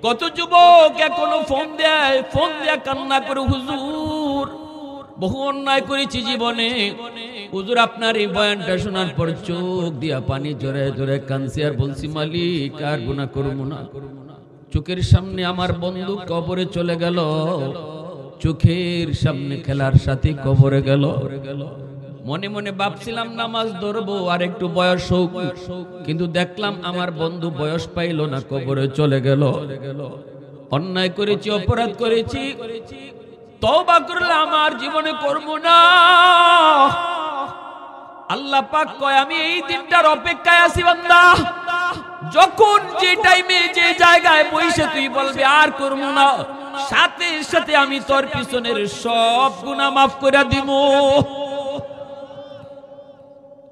কত যুবক এখনো ফোন দেয়া কান্না করে, হুজুর বহু অন্যায় করেছি জীবনে, হুজুর আপনার এই বয়ানটা শোনার পর চোখ দিয়া পানি জোরে জোরে কাঁদছি আর বলছি মালিক আর গুনাহ করব না। চোখের সামনে আমার বন্ধু কবরে চলে গেল, চোখের সামনে খেলার সাথে কবরে গেল। মনে মনে ভাবছিলাম নামাজ ধরবো আর একটু বয়স হোক, কিন্তু দেখলাম আমার বন্ধু বয়স পাইল না, কবরে চলে গেল। অন্যায় করেছি, অপরাধ করেছি, তওবা করলে আমার জীবনে করব না। আল্লাহ পাক কয় আমি এই দিনটার অপেক্ষায় আছি বান্দা, যখন যে টাইমে যে জায়গায় বসে তুই বলবি আর করব না, সাথে সাথে আমি তোর পিছনের সব গুনাহ মাফ করে দিব।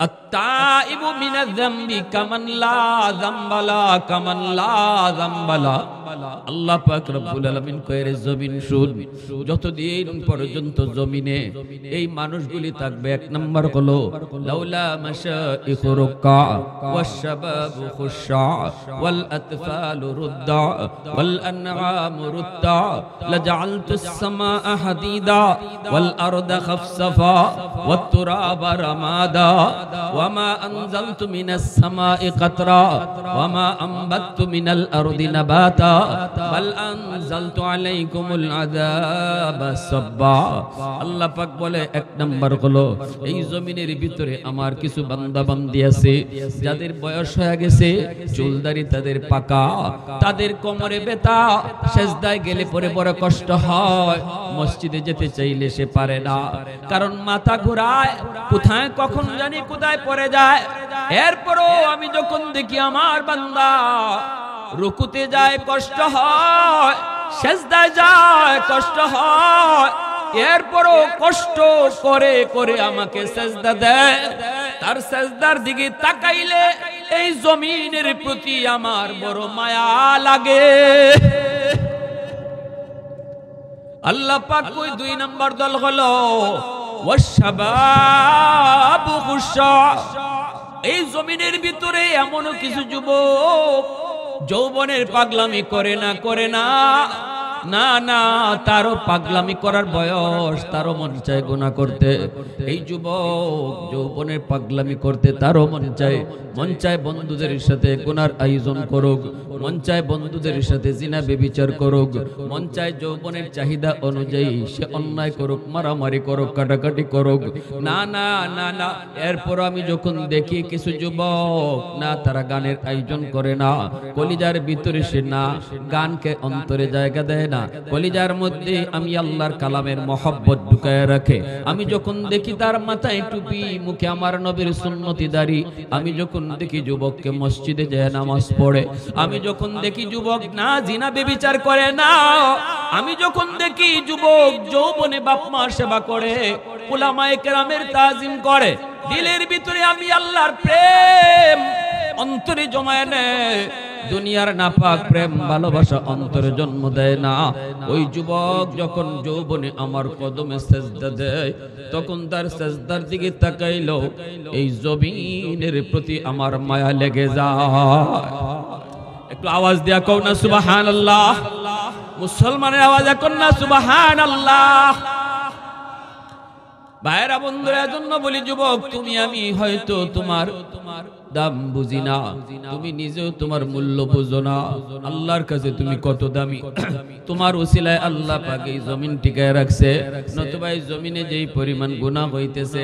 আত্তাইবু মিনাজ যামবি কামান লা যামবালা, কামান লা যামবালা। আল্লাহ পাক রব্বুল আলামিন কয় রে জমিন শুন, যতদিন পর্যন্ত জমিনে এই মানুষগুলি থাকবে, এক নাম্বার হলো লাউলা মাশাইখু রুকা ওয়াশ শাবাবু খুশা ওয়াল আতফালু রুদ্দা ওয়াল আনআমু রুদ্দা লাজআলতুস সামাআ হাদিদা ওয়াল আরদা খাফসাফা ওয়াত তুরাবা রামাদা ওয়ামা আনজালতু মিনাস সামাই কাতরা ওয়ামা আমবাততু মিনাল আরদি নাবাতা বাল আনজালতু আলাইকুমুল আযাবা সাব্বা। আল্লাহ পাক বলে এক নাম্বার হলো এই জমিনের ভিতরে আমার কিছু বান্দা বান্দি আছে যাদের বয়স হয়ে গেছে, চুলদারি তাদের পাকা, তাদের কোমরে ব্যথা, সিজদায় গেলে পরে বড় কষ্ট হয়, মসজিদে যেতে চাইলে সে পারে না, কারণ মাথা ঘোরায়, কোথায় কখন জানি কোথায় পড়ে যায়। এরপরও আমি যখন দেখি আমার বান্দা রুকুতে যায় কষ্ট হয়, সিজদায় যায় কষ্ট হয়, এরপরও কষ্ট করে করে আমাকে সিজদা দেয়, তার সিজদার দিকে তাকাইলে এই জমিনের প্রতি আমার বড় মায়া লাগে। আল্লাহ পাক কই দুই নাম্বার দল হলো ওয়াশাবাবু খুশা। এই জমিনের ভিতরে এমন কিছু যুবক যৌবনের পাগলামি করে না, না না, তারও পাগলামি করার বয়স, তারও মন চায় গুনাহ করতে। এই যুবক যৌবনের পাগলামি করতে তারও মন চায় বন্ধুদের সাথে গুনার আয়োজন করুক, মন চায় বন্ধুদের সাথে জিনা ব্যভিচার করুক, মন চায় যৌবনের চাহিদা অনুযায়ী সে অন্যায় করুক, মারামারি করুক, কাটাকাটি করুক। না না না না, এরপর আমি যখন দেখি কিছু যুবক না, তারা গানের আয়োজন করে না, কলিজার ভিতরে সে না গানকে অন্তরে জায়গা দেয় না, কলিজার মধ্যে আমি আল্লাহর কালামের মহব্বত ঢুকায় রাখে। আমি যখন দেখি তার মাথায় টুপি, মুখে আমার নবীর সুন্নতি দাড়ি, আমি যখন দেখি যুবককে মসজিদে যায় নামাজ পড়ে, আমি যখন দেখি যুবক না জিনা ব্যভিচার করে না, আমি যখন দেখি যুবক যৌবনে বাপ মার সেবা করে, উলামায়ে কেরামের তাজিম করে, দিলের ভিতরে আমি আল্লাহর প্রেম অন্তরে জমায় নেয়, দুনিয়ার নাপাক প্রেম ভালোবাসা অন্তরে জন্ম দেয় না। ওই যুবক যখন যৌবনে আমার কদমে সিজদা দেয়, তখন তার সিজদার দিকে তাকাইলো এই জমিনের প্রতি আমার মায়া লেগে যায়। একটু আওয়াজ দিয়া কও না সুবহানাল্লাহ, মুসলমানের আওয়াজ এখন না সুবহানাল্লাহ। ভাইরা বন্ধুরা, এজন্য বলি যুবক, তুমি আমি হয়তো তোমার দাম বুঝি না, তুমি নিজেও তোমার মূল্য বুঝো না, আল্লাহর কাছে তুমি কত দামি। তোমার ওসিলায় আল্লাহ পাক এই জমিন টিকায় রাখছে, নতুবা এই জমিনে যেই পরিমাণ গুনাহ হইতেছে,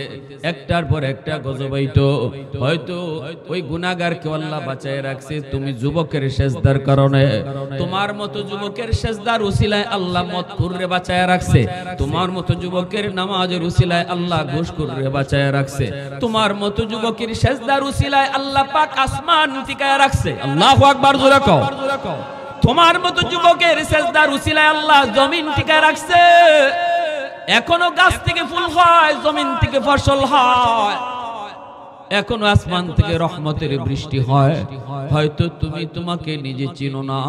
একটার পর একটা গজব হইতো, হয়তো ওই গুনাহগারকে আল্লাহ বাঁচায় রাখছে তুমি যুবকের সিজদার কারণে। তোমার মতো যুবকের সিজদার ওসিলায় আল্লাহ মদখুররে বাঁচায় রাখছে, তোমার মতো যুবকের নামাজের ওসিলায় আল্লাহ ঘুষখোররে বাঁচায় রাখছে, তোমার মতো যুবকের সিজদার ওসিলায় আল্লাহ পাক আসমান টিকায় রাখছে। আল্লাহু আকবার, জোরে কও। তোমার মতো যুবকের সিজদার উসিলায় আল্লাহ জমিন টিকায় রাখছে। এখনো গাছ থেকে ফুল হয়, জমিন থেকে ফসল হয়, এখনো আসমান থেকে রহমতের বৃষ্টি হয়। হয়তো তুমি তোমাকে নিজে চিনো না,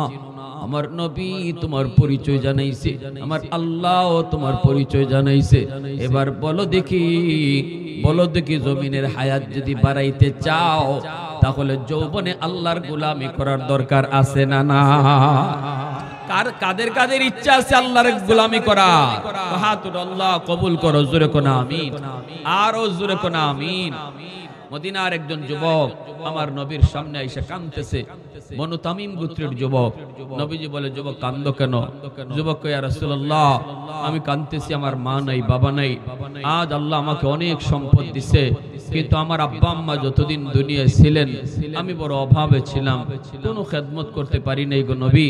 আমার নবী তোমার পরিচয় জানাইছে, আমার আল্লাহ তোমার পরিচয় জানাইছে। এবার বলো দেখি জমিনের হায়াত যদি বাড়াইতে চাও, তাহলে যৌবনে আল্লাহর গোলামি করার দরকার আছে না? না। কাদের কাদের ইচ্ছা আছে আল্লাহর গোলামি করা? হাত উঠাও, আল্লাহ কবুল করো, জোরে কোনা আমিন, আরো জোরে কোনা আমিন। মদিনার একজন যুবক আমার নবীর সামনে এসে কাঁদতেছে, বনু তামিম গোত্রের যুবক। নবীজি বলে, যুবক কাঁদো কেন? যুবক কয়, ইয়া রাসূলুল্লাহ, আমি কাঁদতেছি, আমার মা নাই, বাবা নাই। আজ আল্লাহ আমাকে অনেক সম্পদ দিছে, কিন্তু আমার আব্বা আম্মা যতদিন দুনিয়ায় ছিলেন আমি বড় অভাবে ছিলাম, কোনো খেদমত করতে পারি নাই গো নবী।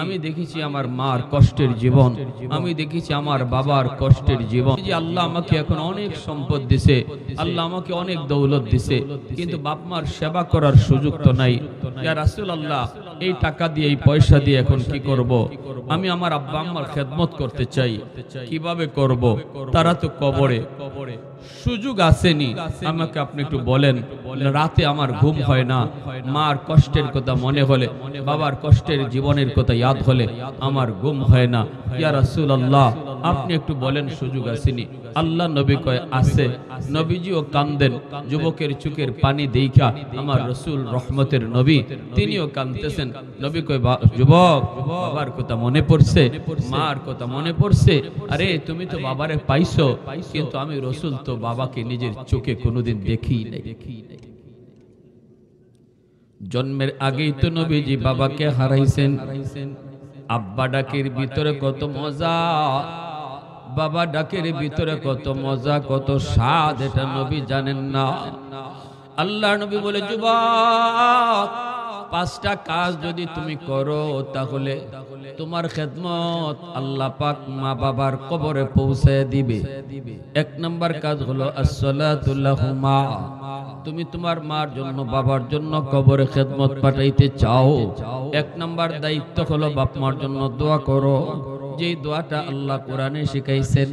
আমি দেখেছি আমার মার কষ্টের জীবন, আমি দেখেছি আমার বাবার কষ্টের জীবন। যে আল্লাহ আমাকে এখন অনেক সম্পদ দিছে, আল্লাহ আমাকে অনেক দৌলত দিছে, কিন্তু বাপ মার সেবা করার সুযোগ তো নাই। ইয়া রাসূলুল্লাহ, এই টাকা দিয়ে, এই পয়সা দিয়ে এখন কি করব? আমি আমার আব্বা আম্মার খেদমত করতে চাই, কিভাবে করব? তারা তো কবরে, সুযোগ আসেনি, আমাকে আপনি একটু বলেন। রাতে আমার ঘুম হয় না, মার কষ্টের কথা মনে হলে, বাবার কষ্টের জীবনের কথা ইয়াদ হলে আমার ঘুম হয় না। ইয়া রাসূলুল্লাহ, আপনি একটু বলেন, সুযোগ আসেনি? আল্লাহ নবী কয়, আছে। নবীজিও কান্দেন, যুবকের চোখের পানি দেইখা আমার রাসূল রহমতের নবী তিনিও কাঁদতেছেন। নবী কয়, যুবক, বাবার কথা মনে পড়ছে, মার কথা মনে পড়ছে? আরে তুমি তো বাবারে পাইছো, কিন্তু আমি রাসূল তো বাবাকে নিজের চোখে কোনোদিন দেখি নাই। জন্মের আগেই তো নবীজি বাবাকে হারাইছেন। আব্বা ডাকের ভিতরে কত মজা, বাবা ডাকের ভিতরে কত মজা, কত স্বাদ, এটা নবী জানেন না। আল্লাহ নবী বলে, যুবক, 5টা কাজ যদি তুমি করো তাহলে তোমার খেদমত আল্লাহ পাক মা বাবার কবরে পৌঁছে দিবে। 1 নম্বর কাজ হলো আসসালাতু লাহুমা। তুমি তোমার মার জন্য, বাবার জন্য কবরে খেদমত পাঠাইতে চাও, 1 নম্বর দায়িত্ব হলো বাপ মার জন্য দোয়া করো। যে দোয়াটা আল্লাহ কোরআনে শিখাইছেন,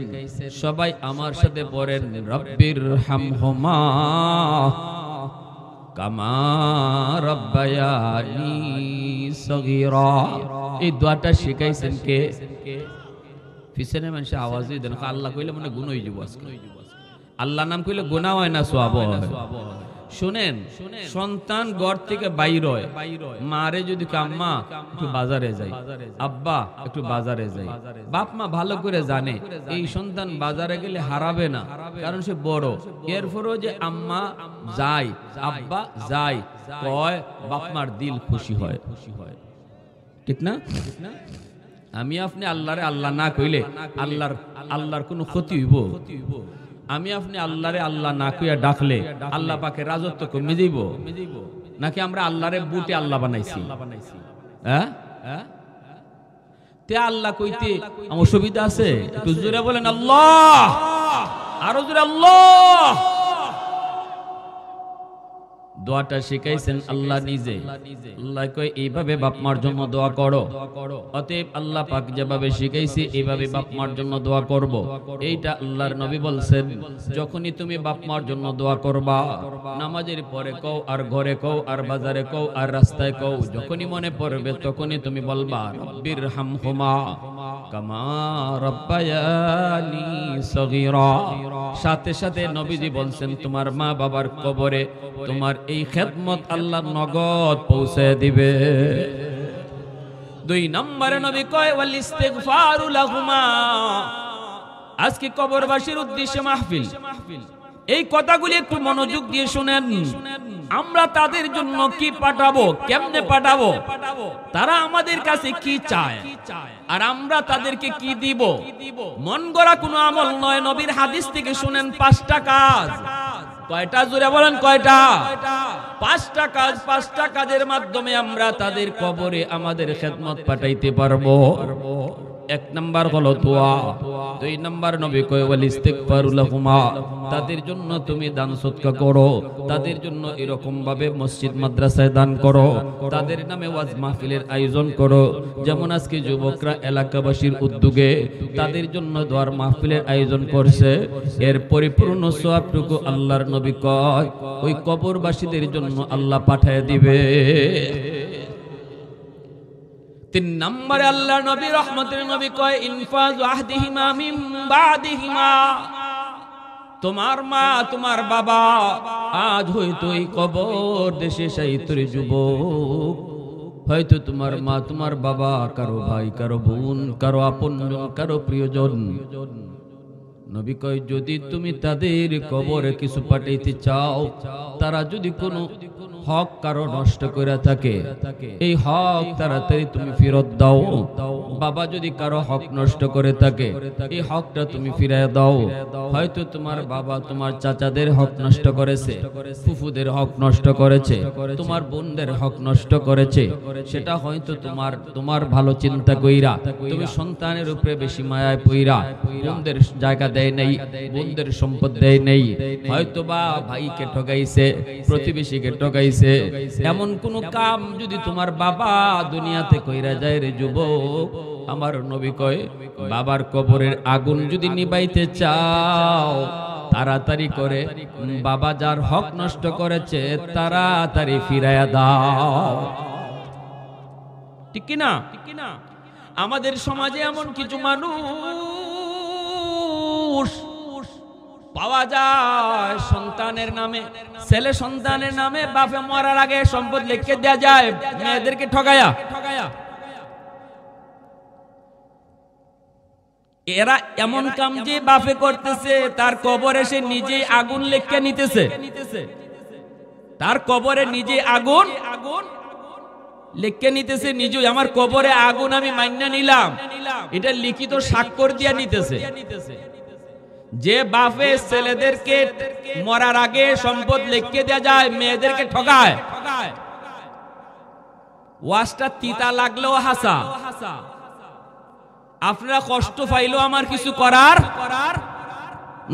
সবাই আমার সাথে পড়েন, রব্বির হামহুমা কামা রাব্বায়ানি সগীরা। এই দোয়াটা শিখাইছেন কে? পিছনে মানুষ আওয়াজই দেন, আল্লাহ কইলে মনে গুণ হয়ে যাবো আজকে। আল্লাহ নাম কইলে গুনাহ হয় না, সওয়াব হয়। শুনেন, সন্তান ঘর থেকে বাইর হয়, মারে যদি আম্মা একটু বাজারে যাই, আব্বা একটু বাজারে যাই, বাপ মা ভালো করে জানে এই সন্তান বাজারে গেলে হারাবে না, কারণ সে বড়। এরপরও যে আম্মা যায়, আব্বা যায় কয়, বাপ মার দিল খুশি হয়, ঠিক না? আমি আপনি আল্লাহরে আল্লাহ না কইলে আল্লাহর কোনো ক্ষতি হইব? আমি আপনি আল্লাহরে আল্লাহ না কইয়া ডাকলে আল্লাহ পাকে রাজত্ব কমে যাইব? নাকি আমরা আল্লাহরে বুটে আল্লাহ বানাইছি? হ্যাঁ, তে আল্লাহ কইতে আমার সুবিধা আছে? একটু জোরে বলেন আল্লাহ, আরো জোরে আল্লাহ। দোয়াটা শিখাইছেন আল্লাহ নিজে। আল্লাহ কয়, এইভাবে বাপ মার জন্য দোয়া করো। অতএব আল্লাহ পাক যেভাবে শিখাইছে এইভাবে বাপ মার জন্য দোয়া করব। এইটা আল্লাহর নবী বলছেন, যখনই তুমি বাপ মার জন্য দোয়া করবা, নামাজের পরে কও, আর ঘরে কও, আর বাজারে কও, আর রাস্তায় কও, যখনই মনে পড়বে তখনই তুমি বলবা, রব্বির হামহুমা কামা রাব্বায়ানি সগীরা। সাথে সাথে নবীজি বলছেন, তোমার মা বাবার কবরে তোমার এই খেদমত আল্লাহ নগদ পৌঁছে দিবে। 2 নম্বরে নবী কয়, ওয়াল ইস্তিগফারু লাহুমা। আজকে কবরবাসীর উদ্দেশ্যে মাহফিল, এই কথাগুলি একটু মনোযোগ দিয়ে শুনেন। আমরা তাদের জন্য কি পাঠাবো, কেমনে পাঠাবো, তারা আমাদের কাছে কি চায়, আর আমরা তাদেরকে কি দিব? মন গড়া কোনো আমল নয়। নবীর হাদিস থেকে শুনেন 5টা কাজ। কয়টা? জোরে বলেন কয়টা? 5টা কাজ। 5টা কাজের মাধ্যমে আমরা তাদের কবরে আমাদের খেদমত পাঠাইতে পারবো। 1 নম্বর হলো দোয়া। 2 নম্বর নবী কয়, ওয়াল ইস্তিগফারু লাহুমা। তাদের জন্য তুমি দান সদকা করো, তাদের জন্য এরকম ভাবে মসজিদ মাদ্রাসায় দান করো, তাদের নামে ওয়াজ মাহফিলের আয়োজন করো। যেমন আজকে যুবকরা এলাকাবাসীর উদ্যোগে তাদের জন্য দোয়ার মাহফিলের আয়োজন করছে, এর পরিপূর্ণ সওয়াবটুকু আল্লাহর নবী কয় ওই কবরবাসীদের জন্য আল্লাহ পাঠায় দিবে। 3 নম্বরে আল্লাহ নবী রহমতের নবী কয়, ইনফাজু আহদিহিমা মিন বাদিহিমা। তোমার মা, তোমার বাবা আজ হয়তো এই কবর দেশে সাইতরে যুবক হয়তো তোমার মা, তোমার বাবা, কারো ভাই, কারো বোন, কারো আপনজন, কারো প্রিয়জন। নবী কয় যদি তুমি তাদের কবরে কিছু পাঠাইতে চাও, তারা যদি কোনো হক কারো নষ্ট করে থাকে, এই হক তাড়াতাড়ি তুমি ফেরত দাও। বাবা যদি কারো হক নষ্ট করে থাকে, এই হকটা তুমি ফিরিয়ে দাও। হয়তো তোমার বাবা তোমার চাচাদের হক নষ্ট করেছে, ফুফুদের হক নষ্ট করেছে, তোমার বোনদের হক নষ্ট করেছে, সেটা হয়তো তোমার ভালো চিন্তা কইরা তুমি সন্তানের উপরে বেশি মায়ায় পইরা বোনদের জায়গা দেয় নাই, বোনদের সম্পদ দেয় নাই। হয়তো বা ভাইকে ঠকাইছে, প্রতিবেশীকে ঠকাইছে। এমন কোন কাম যদি তোমার বাবা দুনিয়াতে কইরা যায় রে যুবক, আমার নবী কয় বাবার কবরের আগুন যদি নিবাইতে চাও, তাড়াতাড়ি করে বাবা যার হক নষ্ট করেছে তাড়াতাড়ি ফিরাইয়া দাও। ঠিক কিনা? আমাদের সমাজে এমন কিছু মানুষ পাওয়া যায়, সন্তানের নামে, ছেলে সন্তানের নামে বাপে মরার আগে সম্পদ লিখে দেয়া যায় মেয়েদেরকে ঠকায়া। এরা এমন কাম যে বাপে করতেছে, তার কবরে সে নিজেই আগুন লিখে নিতেছে, তার কবরে নিজে আগুন লিখে নিতেছে নিজেই। আমার কবরে আগুন আমি মাইনা নিলাম, এটা লিখিত স্বাক্ষর দিয়া নিতেছে। যে বাপে ছেলেদেরকে মরার আগে সম্পদ লিখে দেয়া যায়, মেয়েদেরকে ঠকায়, ওয়াজটা তিতা লাগলেও হাসা। আপনারা কষ্ট পাইলেও আমার কিছু করার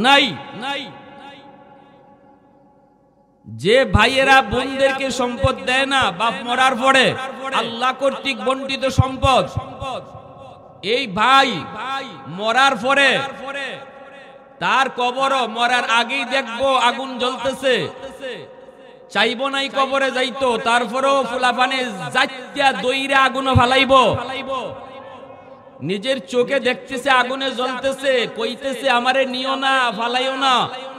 নাই। যে ভাইয়েরা বোনদেরকে সম্পদ দেয় না বাপ মরার পরে, আল্লাহ কর্তৃক বন্টিত সম্পদ, এই ভাই মরার পরে তার কবরও মরার আগেই দেখবো আগুন জ্বলতেছে, চাইবো নাই কবরে যাইতো, তারপরেও ফুলাপানে যাইত্যা দইরা আগুনও ফালাইবো। নিজের চোখে দেখতেছে আগুনে জ্বলতেছে, কইতেছে আমারে নিও না, ফালাইও না।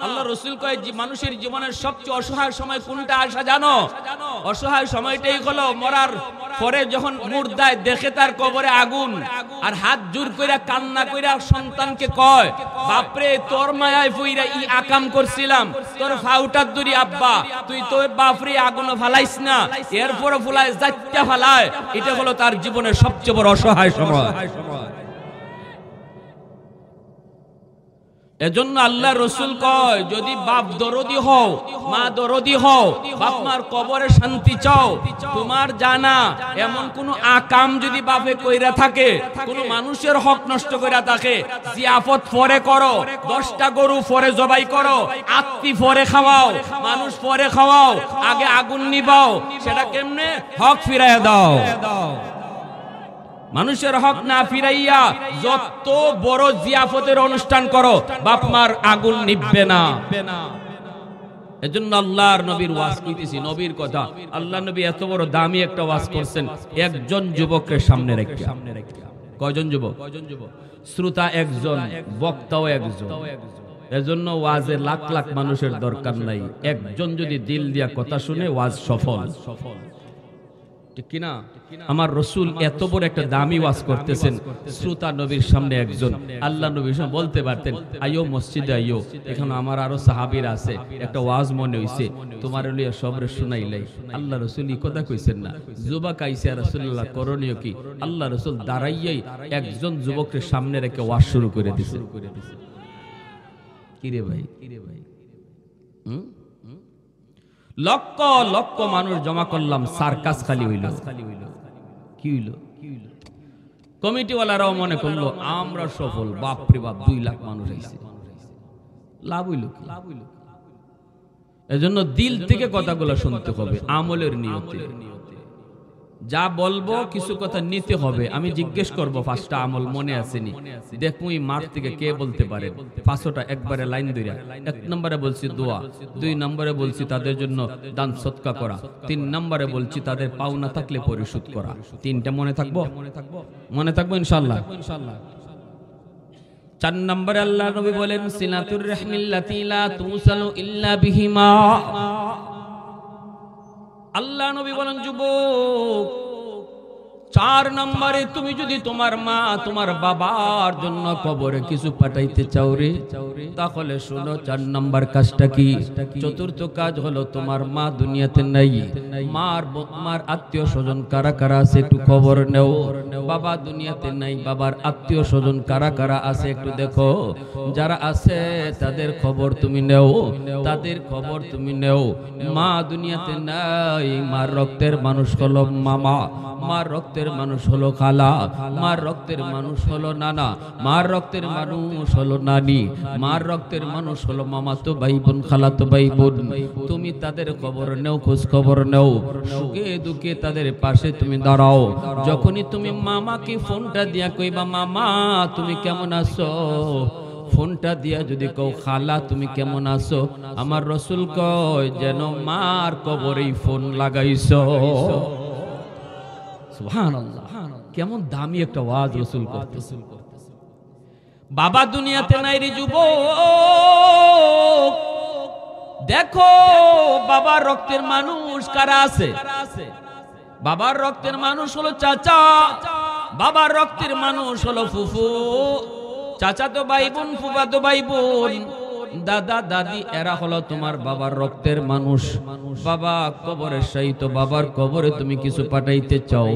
আল্লাহ রাসূল কয় মানুষের জীবনের সবচেয়ে অসহায় সময় কোনটা আসা জানো? অসহায় সময়টাই হলো মরার পরে যখন মুর্দায় দেখে তার কবরে আগুন, আর হাত জোর কইরা কান্না কইরা সন্তানকে কয় বাপরে তোর মায়ায় পইরা ই আকাম করছিলাম, তোর ফাউটার দড়ি আব্বা, তুই তো বাপরে আগুন ফালাইস না, এরপরে ফুলায় যাইত্যা ফালায়। এটা হলো তার জীবনের সবচেয়ে বড় অসহায় সময়। এজন্য আল্লাহ রাসূল কয় যদি বাপ দরদি হও, মা দরদি হও, বাপ মার কবরে শান্তি চাও, তোমার জানা এমন কোন আকাম যদি বাপে কইরা থাকে, কোন মানুষের হক নষ্ট কইরা থাকে, জিয়াফত পরে করো, 10টা গরু পরে জবাই করো, আত্মি পরে খাওয়াও, মানুষ পরে খাওয়াও, আগে আগুন নিবাও, সেটা কেমনে? হক ফিরাইয়া দাও। মানুষের হক না ফিরাইয়া যত বড় জিয়াফতের অনুষ্ঠান করো, বাপ মার আগুন নিভবে না। এজন্য আল্লাহর নবীর ওয়াজ কইতেছি, নবীর কথা। আল্লাহ নবী এত বড় দামি একটা ওয়াজ করছেন একজন যুবকের সামনে রেখে। কয়জন যুবক? শ্রোতা একজন, বক্তাও একজন। এজন্য ওয়াজে লাখ লাখ মানুষের দরকার নাই, একজন যদি দিল দিয়া কথা শুনে ওয়াজ সফল। ঠিক কিনা? আমার রাসূল এত বড় একটা দামি ওয়াজ করতেছেন, শ্রোতা নবীর সামনে একজন। আল্লাহ নবী বলতে পারতেন আইও মসজিদে আইও, এখানে আমার আরো সাহাবীরা আছে, একটা ওয়াজ মনে হইছে, তোমার লইয়া সবরে শুনাইলাই। আল্লাহ রাসূল এই কথা কইছেন না, যুবক আইছে রাসূলুল্লাহ করণীয় কি? আল্লাহ রাসূল দাঁড়াইয়াই একজন যুবকের সামনে রেখে ওয়াজ শুরু করে দিয়েছে। কি রে ভাই, লক্ষ লক্ষ মানুষ জমা করলাম, সার্কাস খালি হইল। কি হইল? কমিটিওয়ালারাও মনে করলো আমরা সফল, বাপরে বাপ 2 লাখ মানুষ আইছে, লাভ হইল। এজন্য দিল থেকে কথাগুলো শুনতে হবে, আমলের নিয়তে। যা বলবো কিছু কথা নিতে হবে। আমি জিজ্ঞেস করবো 5টা আমল মনে আসেনি, দেখুন এই মাঠ থেকে কে বলতে পারে 5টা একবারে লাইন ধইরা। 1 নম্বরে বলছি দোয়া, 2 নম্বরে বলছি তাদের জন্য দান সদকা করা, 3 নম্বরে বলছি তাদের পাওনা থাকলে পরিশোধ করা। 3টা মনে থাকবো? মনে থাকবো ইনশাআল্লাহ। 4 নম্বরে আল্লাহ নবী বলেন সিলাতুর রাহমিল্লাতি লা তুসালু ইল্লা বিহিমা। আল্লাহ নবী বলেন যুবক 4 নম্বরে তুমি যদি তোমার মা তোমার বাবার জন্য কবরে কিছু পাঠাইতে চাও রে, তাহলে শোনো 4 নম্বর কাজটা কি। চতুর্থ কাজ হলো তোমার মা দুনিয়াতে নাই, মার আত্মীয় স্বজন কারা কারা আছে একটু খবর নেও। বাবা দুনিয়াতে নাই, বাবার আত্মীয় স্বজন কারা কারা আছে একটু দেখো। যারা আছে তাদের খবর তুমি নেও, তাদের খবর তুমি নেও। মা দুনিয়াতে নাই, মার রক্তের মানুষ হলো মামা, মার রক্তের মানুষ হলো খালা, মার রক্তের মানুষ হলো নানা, মার রক্তের মানুষ হলো নানি, মার রক্তের মানুষ হলো মামাতো ভাই বোন, খালাতো ভাই বোন। তুমি তাদের খবর নেও, খোঁজ খবর নেও, সুখে দুঃখে তাদের পাশে তুমি দাঁড়াও। যখনই তুমি মামাকে ফোনটা দিয়া কইবা মামা তুমি কেমন আছো, ফোনটা দিয়া যদি কও খালা তুমি কেমন আছো, আমার রাসূল কয় যেন মার কবরেই ফোন লাগাইছো। সুবহানাল্লাহ, কেমন দামি একটা ওয়াজ রাসূল করতেছেন। বাবা দুনিয়াতে নাই রে যুবক, দেখো বাবার রক্তের মানুষ কারা আছে। বাবার রক্তের মানুষ হলো চাচা, বাবার রক্তের মানুষ হলো ফুফু, চাচা তো ভাই বোন, ফুফা তো ভাই বোন, দাদা দাদি, এরা হলো তোমার বাবার রক্তের মানুষ। বাবা কবরে শায়িত, বাবার কবরে তুমি কিছু পাঠাইতে চাও।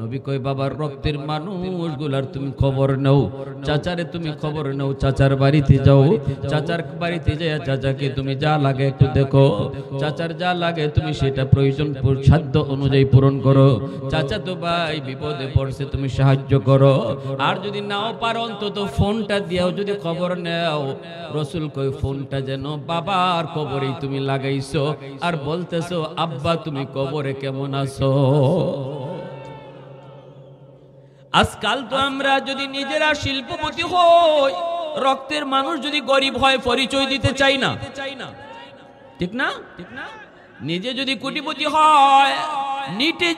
নবী কয় বাবার রক্তের মানুষগুলার তুমি খবর নাও। চাচারে তুমি খবর নাও, চাচার বাড়িতে যাও, চাচার বাড়িতে যায় চাচাকে তুমি যা লাগে একটু দেখো, চাচার যা লাগে তুমি সেটা প্রয়োজন সাধ্য অনুযায়ী পূরণ করো। চাচা তো ভাই বিপদে পড়ছে তুমি সাহায্য করো, আর যদি নাও পারো অন্তত ফোনটা দিয়াও যদি খবর নাও। রাসূল কই ফোনটা যেন বাবার কবরেই তুমি লাগাইছো, আর বলতেছো আব্বা তুমি কবরে কেমন আছো। আজকাল তো আমরা যদি নিজেরা শিল্পপতি হই, রক্তের মানুষ যদি গরিব হয় পরিচয় দিতে চাই না, ঠিক না? নিজে যদি কোটিপতি হয়, নিজে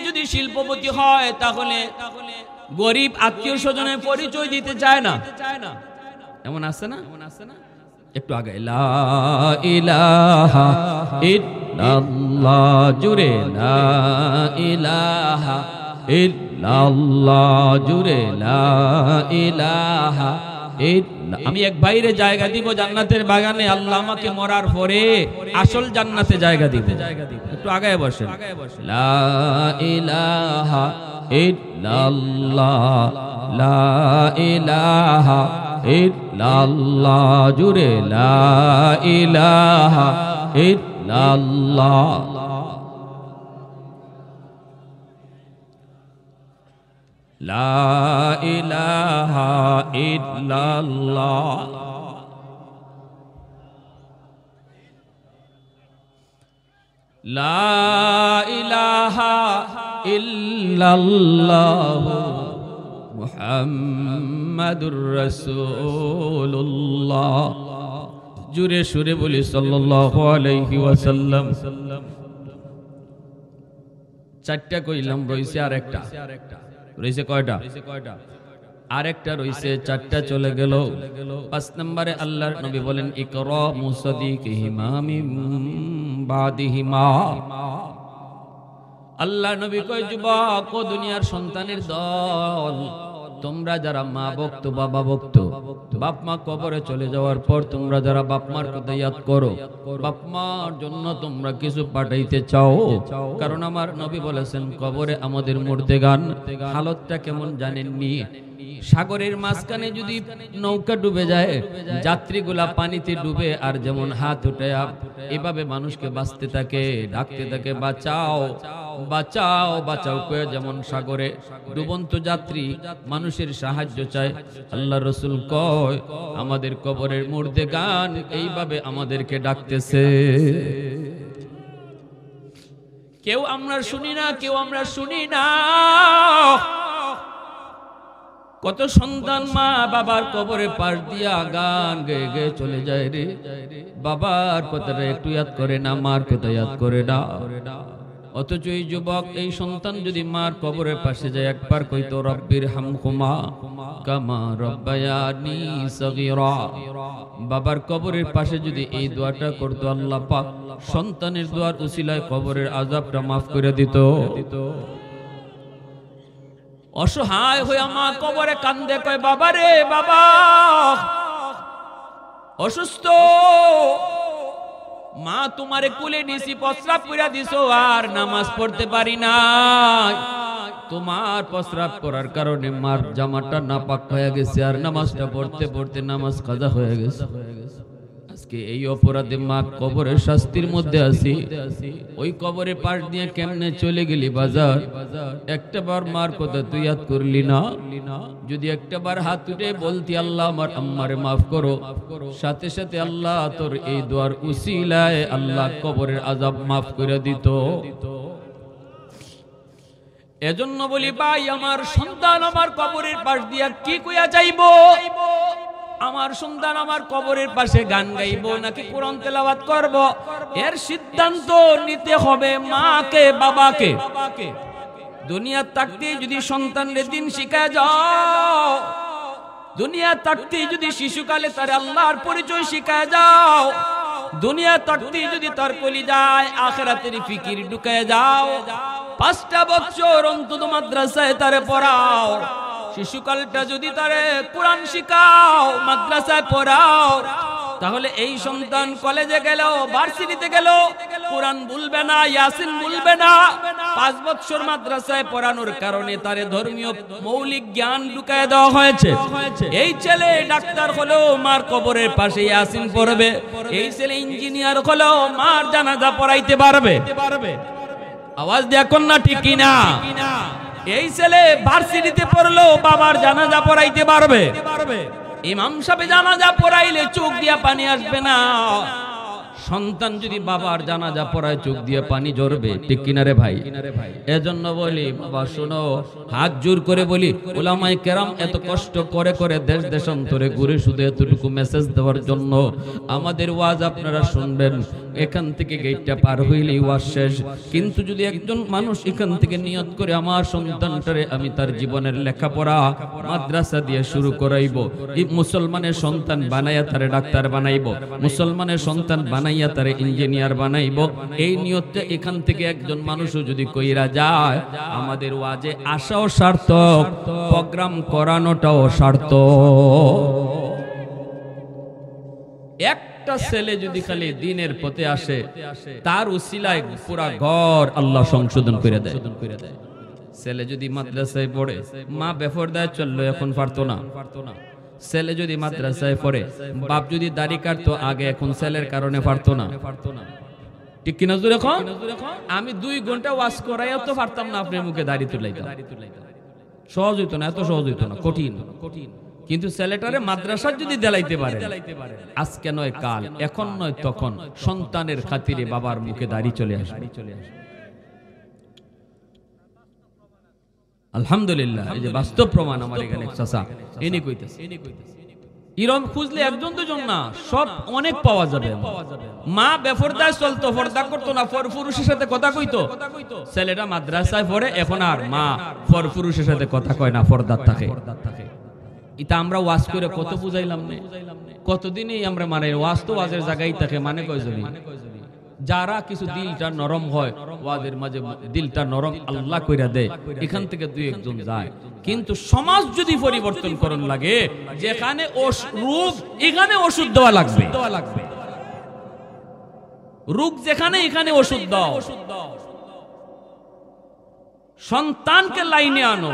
যদি শিল্পপতি হয়, তাহলে গরিব আত্মীয় স্বজনের পরিচয় দিতে চায় না। এমন আছে না? একটু আগে লা ইলাহা ইল্লাল্লাহ, জুরে লা ইলাহা ইল্লাল্লাহ, জুরে লা ইলাহা ইল্লাল্লাহ। আমি এক বাইরে জায়গা দিব জান্নাতের বাগানে, আল্লাহ আমাকে মরার পরে আসল জান্নাতে জায়গা দিব। একটু আগায় বসেন। লা ইলাহা ইল্লাল্লাহ, লা ইলাহা ইল্লাল্লাহ, জুরে লা ইলাহা ইল্লাল্লাহ। লা ইলাহা ইল্লাল্লাহ, লা ইলাহা ইল্লাল্লাহ, মুহাম্মাদুর রাসূলুল্লাহ। জুরে সুরে বলি সাল্লাল্লাহু আলাইহি ওয়াসাল্লাম। চারটা কইলাম, রইছে আরেকটা। রইছে কয়টা? আরেকটা রইছে, চারটা চলে গেল। 5 নম্বরে আল্লাহর নবী বলেন ইকরা মুসাদিকিহিমা মিন বাদিহিমা। আল্লাহ নবী কয় যুবক ও দুনিয়ার সন্তানের দল, তোমরা যারা মা ভক্ত বাবা ভক্ত, বাপ মা কবরে চলে যাওয়ার পর তোমরা যারা বাপ মার কথা ইয়াদ করো, বাপ মার জন্য তোমরা কিছু পাঠাইতে চাও। কারণ আমার নবী বলেছেন কবরে আমাদের মুর্দেগান হালতটা কেমন জানেননি। সাগরের মাঝখানে যদি নৌকা ডুবে যায়, যাত্রীগুলা পানিতে ডুবে আর যেমন হাত উঠে এভাবে মানুষকে বাঁচতে থাকে, ডাকতে থাকে বাঁচাও বাঁচাও বাঁচাও করে, যেমন সাগরে ডুবন্ত যাত্রী মানুষের সাহায্য চায়। আল্লাহ রাসূল কয় আমাদের কবরের মুর্দেগান এইভাবে আমাদেরকে ডাকতেছে। কেউ আমরা শুনি না, কেউ আমরা শুনি না। কত সন্তান মা বাবার কবরে পাশ দিয়া গান গেয়ে গেয়ে চলে যায় রে, বাবার কথাটা একটু ইয়াদ করে না, মার কথা ইয়াদ করে না। অথচ এই যুবক, এই সন্তান যদি মার কবরের পাশে যায় একবার কইতো রব্বির হামহুমা কামা রব্বায়ানি সগীরা, বাবার কবরের পাশে যদি এই দোয়াটা করতো, আল্লাহ পাক সন্তানের দোয়ার উসিলায় কবরের আযাবটা মাফ করে দিত। অসহায় হয়ে মা কবরে কান্দে, কয় বাবা রে বাবা, অসুস্থ মা, তোমারে কুলে নিছি, প্রস্রাব কইরা দিছো, আর নামাজ পড়তে পারি না। তোমার প্রস্রাব করার কারণে মার জামাটা নাপাক হয়ে গেছে, আর নামাজটা পড়তে পড়তে নামাজ কাজা হয়ে গেছে। আজকে এই অপরাধে মা কবরের শাস্তির মধ্যে আছি। ওই কবরের পাশ দিয়ে কেমনে চলে গেলি বাজার? একটাবার মার কথা তুই ইয়াদ করলি না? যদি একটাবার হাত উঠে বলতি আল্লাহ আমার আম্মারে মাফ করো, সাথে সাথে আল্লাহ তোর এই দোয়ার উসিলায় আল্লাহ কবরের আযাব মাফ করে দিত। এজন্য বলি ভাই, আমার সন্তান আমার কবরের পাশ দিয়া কি কইয়া যাইবো? আমার সন্তান আমার কবরের পাশে গান গাইবো নাকি কোরআন তেলাওয়াত করব, এর সিদ্ধান্ত নিতে হবে মাকে বাবাকে। দুনিয়া থাকতে যদি সন্তানরে দিন শিখা যাও, দুনিয়া থাকতে যদি শিশুকালে তার আল্লাহর পরিচয় শিখায় যাও, দুনিয়া থাকতে যদি তার কলিজায় আখিরাতের ফিকির ঢুকায় যাও, 5টা বছর অন্তত মাদ্রাসায় তারে পড়াও, শিশুকালটা যদি তারে কোরআন শিখাও, মাদ্রাসায় পড়াও, তাহলে এই সন্তান কলেজে গেল, ভার্সিটিতে গেল, কোরআন ভুলবে না, ইয়াসিন ভুলবে না। 5 বছর মাদ্রাসায় পড়ানোর কারণে তারে ধর্মীয় মৌলিক জ্ঞান ঢুকায় দেওয়া হয়েছে। এই ছেলে ডাক্তার হলেও মার কবরের পাশে ইয়াসিন পড়বে, এই ছেলে ইঞ্জিনিয়ার হলেও মার জানাজা পড়াইতে পারবে। আওয়াজ দিয়ে কোন না ঠিক কিনা? এই ছেলে ভার্সিটিতে পড়লো, বাবার জানাজা পড়াইতে পারবে। ইমাম সাহেব জানাজা পড়াইলে চোখ দিয়া পানি আসবে না। সন্তান যদি বাবার জানাজা পড়ায় চোখ দিয়ে পানি ঝরবে, ঠিক কিনা রে ভাই? এজন্য বলি বাবা শোনো, হাত জোর করে বলি, উলামায়ে কেরাম এত কষ্ট করে করে দেশ দেশান্তরে ঘুরে শুধু এতটুকু মেসেজ দেওয়ার জন্য। আমাদের ওয়াজ আপনারা শুনবেন, এখান থেকে গেটটা পার হইলেই ওয়াজ শেষ। কিন্তু যদি একজন মানুষ এখান থেকে নিয়ত করে আমার সন্তানটারে আমি তার জীবনের লেখাপড়া মাদ্রাসা দিয়ে শুরু করাইব, এই মুসলমানের সন্তান বানাইয়া তারে ডাক্তার বানাইব, মুসলমানের সন্তান বানাইয়া তারে ইঞ্জিনিয়ার বানাইব, এই নিয়তটা এখান থেকে একজন মানুষও যদি কইরা যায়, আমাদের ওয়াজে আসাও সার্থক, প্রোগ্রাম করানোটাও সার্থক। একটা ছেলে যদি খালি দিনের পথে আসে, তার উসিলায় পুরা ঘর আল্লাহ সংশোধন করে দেয়। ছেলে যদি মাদ্রাসায় পড়ে, মা বেপরদায় চললো, এখন পারতো না। ছেলে যদি মাদ্রাসায় পড়ে, বাপ যদি দাড়ি কাটতো আগে, এখন ছেলের কারণে পারতো না। ঠিক কিনা? এখন আমি 2 ঘন্টা ওয়াজ করাইও তো পারতাম না আপনার মুখে দাড়ি তুলাইতাম। সহজ হইতো না, এত সহজ হইতো না, কঠিন। কিন্তু ছেলেটারে মাদ্রাসা যদি দেলাইতে পারে, আজকে নয় কাল, এখন নয় তখন, সন্তানের খাতিরে বাবার মুখে দাড়ি চলে আসবে। আলহামদুলিল্লাহ, এই যে বাস্তব প্রমাণ আমার এখানে চাচা এনে কইতেছে। ইরম খুঁজলে একজন দুজন না, সব অনেক পাওয়া যাবে। মা বেপরদায় চলতো, পর্দা করতো না, পরপুরুষের সাথে কথা কইতো। ছেলেটা মাদ্রাসায় পড়ে, এখন আর মা পরপুরুষের সাথে কথা কয় না, পর্দার থাকে। এটা আমরা ওয়াজ করে কত বুঝাইলাম না, কতদিনই আমরা মানে ওয়াজ তো ওয়াজের জায়গায় থাকে, মানে কয়জনই। যারা কিছু দিলটা নরম হয়, ওয়াজের মাঝে দিলটা নরম আল্লাহ কইরা দেয়, এখান থেকে 2-1 জন যায়। কিন্তু সমাজ যদি পরিবর্তন করন লাগে, যেখানে রোগ এখানে ওষুধ দেওয়া লাগবে, রোগ যেখানে এখানে ওষুধ দাও। সন্তানকে লাইনে আনো,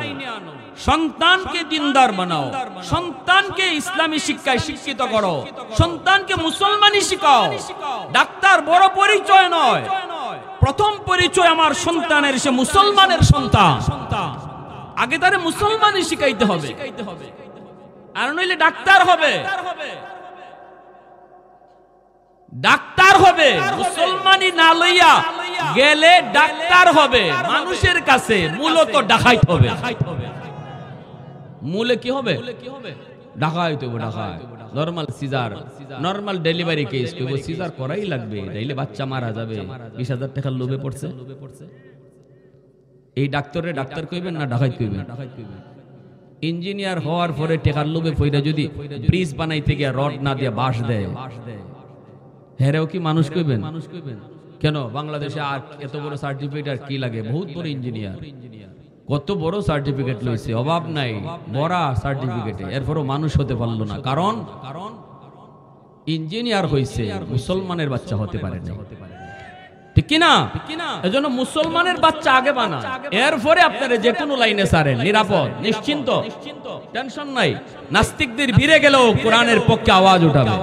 সন্তানকে দিনদার বানাও, সন্তানকে ইসলামী শিক্ষায় শিক্ষিত করো, সন্তানকে মুসলমানি শিখাও। ডাক্তার বড় পরিচয় নয়, প্রথম পরিচয় আমার সন্তানের, সে মুসলমানের সন্তান। আগে তারে মুসলমানি শিখাইতে হবে, আর নইলে ডাক্তার হবে। ডাক্তার হবে মুসলমানি না লইয়া গেলে ডাক্তার হবে, মানুষের কাছে মূলত ডাকাইত হবে। মূলে কি হবে? ডাকাইত হবে, ডাকাইত। Normal caesar, normal delivery case কইব সিজার করাই লাগবে, নাইলে বাচ্চা মারা যাবে। 20,000 টাকার লোভে পড়ছে। এই ডাক্তারে ডাক্তার কইবেন না ডাকাইত কইবেন? ইঞ্জিনিয়ার হওয়ার পরে টাকার লোভে পয়রা যদি ব্রিজ বানাইতে গিয়া রড না দিয়া বাঁশ দেয়, হেরেও কি মানুষ কইবেন? কেন বাংলাদেশে আর এত বড় সার্টিফিকেট আর কি লাগে? বহুত বড় ইঞ্জিনিয়ার, কত বড় সার্টিফিকেট লইছে, অভাব নাই, বড়া সার্টিফিকেটে, এরপরও মানুষ হতে পারলো না। কারণ ইঞ্জিনিয়ার হইছে, মুসলমানের বাচ্চা হতে পারে না, ঠিক কিনা? এজন্য মুসলমানের বাচ্চা আগে বানা, এরপরে আপনারা যে কোনো লাইনে ছাড়েন, নিরাপদ, নিশ্চিন্ত, টেনশন নাই। নাস্তিকদের ভিড়ে গেলেও কোরআনের পক্ষে আওয়াজ উঠাবে।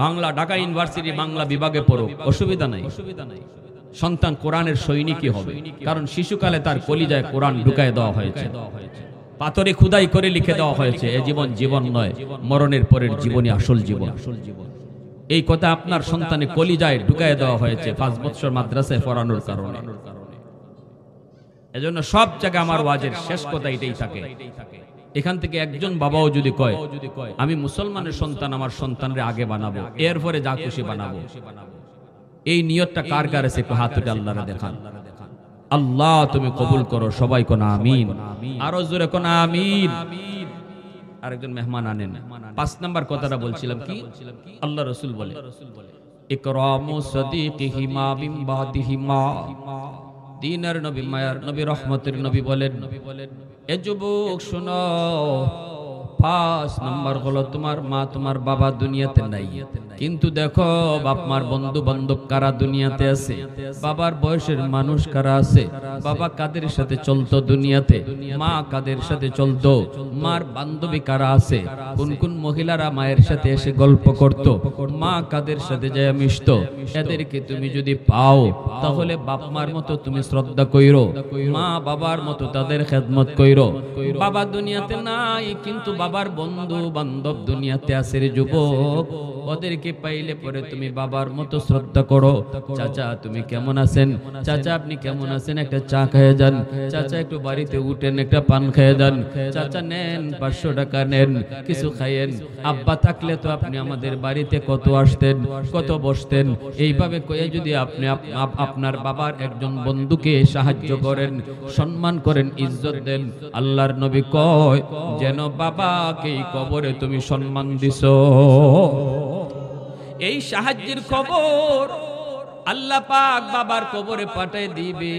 বাংলা, ঢাকা ইউনিভার্সিটি বাংলা বিভাগে পড়ুক, অসুবিধা নাই। সন্তান কোরআনের সৈনিকই হবে, কারণ শিশুকালে তার কলিজায় কোরআন ঢুকায় দেওয়া হয়েছে, পাথরে খুদাই করে লিখে দেওয়া হয়েছে, এ জীবন জীবন নয়, মরণের পরের জীবনই আসল জীবন। এই কথা আপনার সন্তানের কলিজায় ঢুকায় দেওয়া হয়েছে 5 বছর মাদ্রাসায় পড়ানোর কারণে। এজন্য সব জায়গায় আমার ওয়াজের শেষ কথা এটাই থাকে, এখান থেকে একজন বাবাও যদি কয় আমি মুসলমানের সন্তান, আমার সন্তানরে আগে বানাবো, এরপরে যা খুশি বানাবো, এই নিয়তটা কার কার আছে একটু হাত উঠে আল্লাহরে দেখান। আল্লাহ তুমি কবুল করো, সবাই কোন আমিন, আরো জোরে কোন আমিন। আরেকজন মেহমান আনেন। 5 নাম্বার কথাটা বলছিলাম কি, আল্লাহ রাসূল বলে ইকরামু সাদিকিহিমা বিন বাদিহিমা। দিনের নবী, মায়ার নবী, রহমতের নবী বলেন, এ যুবক শোনো, 5 নাম্বার হলো তোমার মা তোমার বাবা দুনিয়াতে নাই, কিন্তু দেখো বাপ মার বন্ধু বান্ধব কারা দুনিয়াতে আছে, বাবার বয়সের মানুষ কারা আছে, বাবা কাদের সাথে চলতো দুনিয়াতে, মা কাদের সাথে চলতো, মার বান্ধবী কারা আছে, কোন কোন মহিলারা মায়ের সাথে এসে গল্প করত, মা কাদের সাথে যায় মিশতো, এদেরকে তুমি যদি পাও তাহলে বাপ মার মতো তুমি শ্রদ্ধা কইরো, মা বাবার মতো তাদের খেদমত কইরো। বাবা দুনিয়াতে নাই, কিন্তু বাবার বন্ধু বান্ধব দুনিয়াতে আছে রে যুবক, ওদেরকে পাইলে পরে তুমি বাবার মতো শ্রদ্ধা করো। চাচা তুমি কেমন আছেন, চাচা আপনি কেমন আছেন, একটা চা খেয়ে যান, চাচা একটু বাড়িতে উঠেন, একটা পান খেয়ে যান, চাচা নেন 500 টাকা নেন, কিছু খাইয়েন। আব্বা থাকলে তো আপনি আমাদের বাড়িতে কত আসতেন, কত বসতেন। এইভাবে কয়ে যদি আপনি আপনার বাবার একজন বন্ধুকে সাহায্য করেন, সম্মান করেন, ইজ্জত দেন, আল্লাহর নবী কয় যেন বাবাকে কবরে তুমি সম্মান দিছো। এই সাহায্যের খবর আল্লাহ পাক বাবার কবরে পাঠায় দিবে।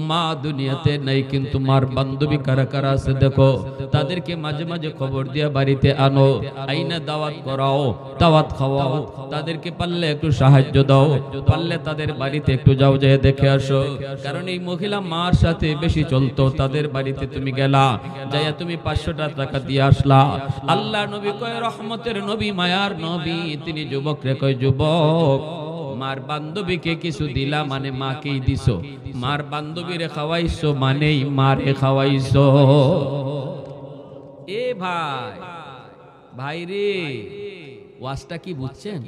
মা দুনিয়াতে নাই, কিন্তু মার বান্ধবী কারা কারা আছে দেখো, তাদেরকে মাঝে মাঝে খবর দিয়া বাড়িতে আনো, আইনা দাওয়াত করাও, দাওয়াত খাওয়াও, তাদেরকে পারলে একটু সাহায্য দাও, পারলে তাদের বাড়িতে একটু যাও, যেয়ে দেখে আসো। কারণ এই মহিলা মার সাথে বেশি চলতো, তাদের বাড়িতে তুমি গেলা, যাইয়া তুমি 500 টাকা দিয়ে আসলা। আল্লাহ নবী কয়, রহমতের নবী, মায়ার নবী, তিনি যুবকরে কয়, যুবক মার বান্ধবীকে কিছু দিলা মানে মাকেই দিছো, মার বান্ধবীরে খাওয়াইছো মানেই মারে খাওয়াইছো। এ ভাই, ভাই রে, ওয়াজটা কি বুঝছেন?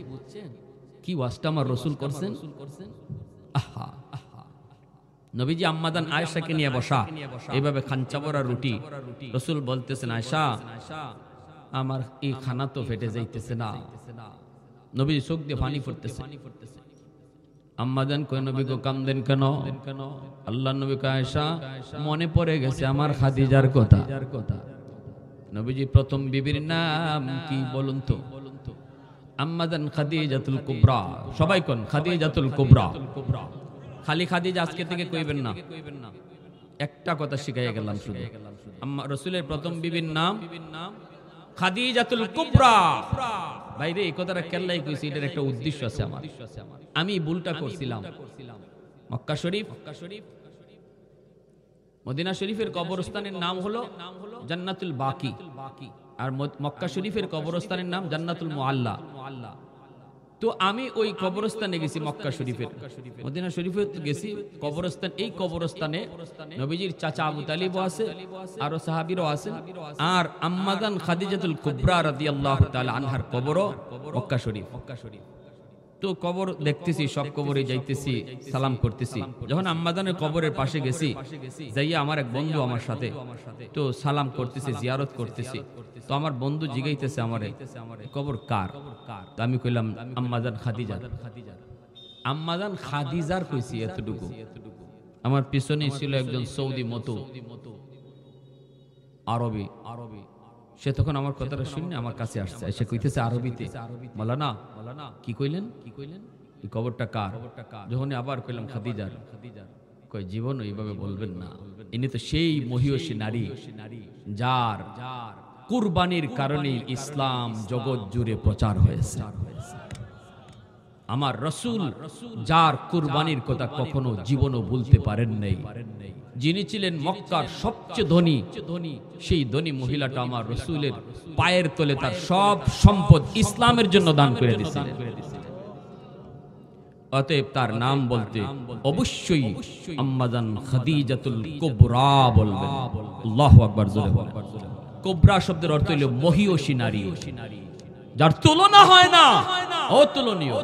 কি ওয়াজটা আমার রাসূল করছেন? আহা, নবীজি আম্মাদান আয়েশাকে নিয়ে বসা, এইভাবে খাঞ্চা ভরা রুটি, রাসূল বলতেছেন, আয়েশা আমার এই খানা তো ফেটে যাইতেছে না। নবী চোখ দিয়ে পানি পড়তেছে। আম্মাজান কয়, নবী গো কান্দেন কেন? আল্লাহর নবী কয়, আয়েশা মনে পড়ে গেছে আমার খাদিজার কথা। নবীজি প্রথম বিবির নাম কি বলুন তো? আম্মাজান খাদিজাতুল কুবরা। সবাই কোন খাদিজাতুল কুবরা। খালি খাদিজা আজকে থেকে কইবেন না, একটা কথা শিখাইয়া গেলাম শুধু। আম্মা রাসূলের প্রথম বিবির নাম খাদিজাতুল কুবরা। ভাইরে এই কথাটা কেল্লাই কইছি, এটার একটা উদ্দেশ্য আছে আমার। আমি ভুলটা করছিলাম। মক্কা শরীফ, মদিনা শরীফের কবরস্থানের নাম হলো জান্নাতুল বাকি, আর মক্কা শরীফের কবরস্থানের নাম জান্নাতুল মুআল্লা। তো আমি ওই কবরস্থানে গেছি, মক্কা শরীফের, মদিনা শরীফে গেছি কবরস্থান। এই কবরস্থানে নবীজির চাচা আবু তালিবও আছে, আরো সাহাবীরাও আছেন, আর আম্মাজান খাদিজাতুল কুবরা রাদিয়াল্লাহু তাআলা আনহার কবরও মক্কা শরীফ। তো কবর দেখতেছি, সব কবরে যাইতেছি, সালাম করতেছি। যখন আম্মাজানের কবরের পাশে গেছি, যাইয়া আমার এক বন্ধু আমার সাথে তো সালাম করতেছি, জিয়ারত করতেছি। তো আমার বন্ধু জিগাইতেছে আমারে, কবর কার? তো আমি কইলাম আম্মাজান খাদিজার। আম্মাজান খাদিজার কইছি এতটুকু। আমার পিছনে ছিল একজন সৌদি মতো আরবি, সে তখন আমার কথাটা শুনে আমার কাছে আসছে, এসে কইতেছে আরবিতে, মাওলানা কি কইলেন? এই কবরটা কার? যখন আবার কইলাম খাদিজার। কয় জীবন এইভাবে বলবেন না, ইনি তো সেই মহিয়সী নারী যার কুরবানির কারণে ইসলাম জগৎ জুড়ে প্রচার হয়েছে। আমার রাসূল যার কুরবানির কথা কখনো জীবনও ভুলতে পারেন নাই, যিনি ছিলেন মক্কার সবচেয়ে ধনী, সেই ধনী মহিলাটা আমার রাসূলের পায়ের তলে তার সব সম্পদ ইসলামের জন্য দান করে দিয়েছিলেন। অতএব তার নাম বলতে অবশ্যই আম্মাজান খাদিজাতুল কুবরা বলবেন। আল্লাহু আকবার জোরে বলেন। কুবরা শব্দের অর্থ হলো মহিয়সী নারী, যার তুলনা হয় না, অতুলনীয়।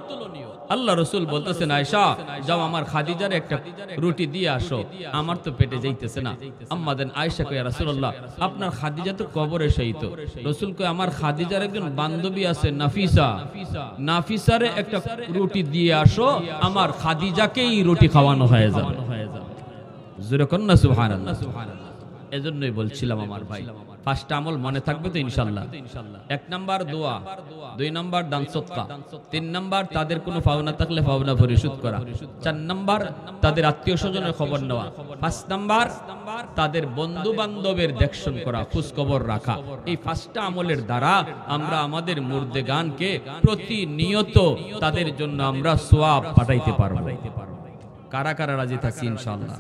আল্লাহ রাসূল বলতেছেন, আয়েশা যাও আমার খাদিজার একটা রুটি দিয়ে আসো, আমার তো পেটে যাইতেছে না। আম্মাজান আয়েশা কয়, ইয়া রাসূলুল্লাহ, আপনার খাদিজা তো কবরে শহীদ। রাসূল কয়, আমার খাদিজার একজন বান্ধবী আছে নাফিসা, নাফিসারে একটা রুটি দিয়ে আসো, আমার খাদিজাকেই রুটি খাওয়ানো হয়ে যাবে। জোরে কন্না সুবহানাল্লাহ। এজন্যই বলছিলাম আমার ভাই, পাঁচটা আমল মনে থাকবে তো ইনশাআল্লাহ। 1 নাম্বার দোয়া, 2 নাম্বার দান সদকা, 3 নাম্বার তাদের কোনো পাওনা থাকলে পাওনা পরিশোধ করা, 4 নাম্বার তাদের আত্মীয় স্বজনের খবর নেওয়া, 5 নাম্বার তাদের বন্ধু বান্ধবের দেখশন করা, খোঁজ খবর রাখা। এই 5টা আমলের দ্বারা আমরা আমাদের মুর্দেগানকে প্রতিনিয়ত তাদের জন্য আমরা সওয়াব পাঠাইতে পারবো। কারা কারা রাজি থাকি ইনশাআল্লাহ।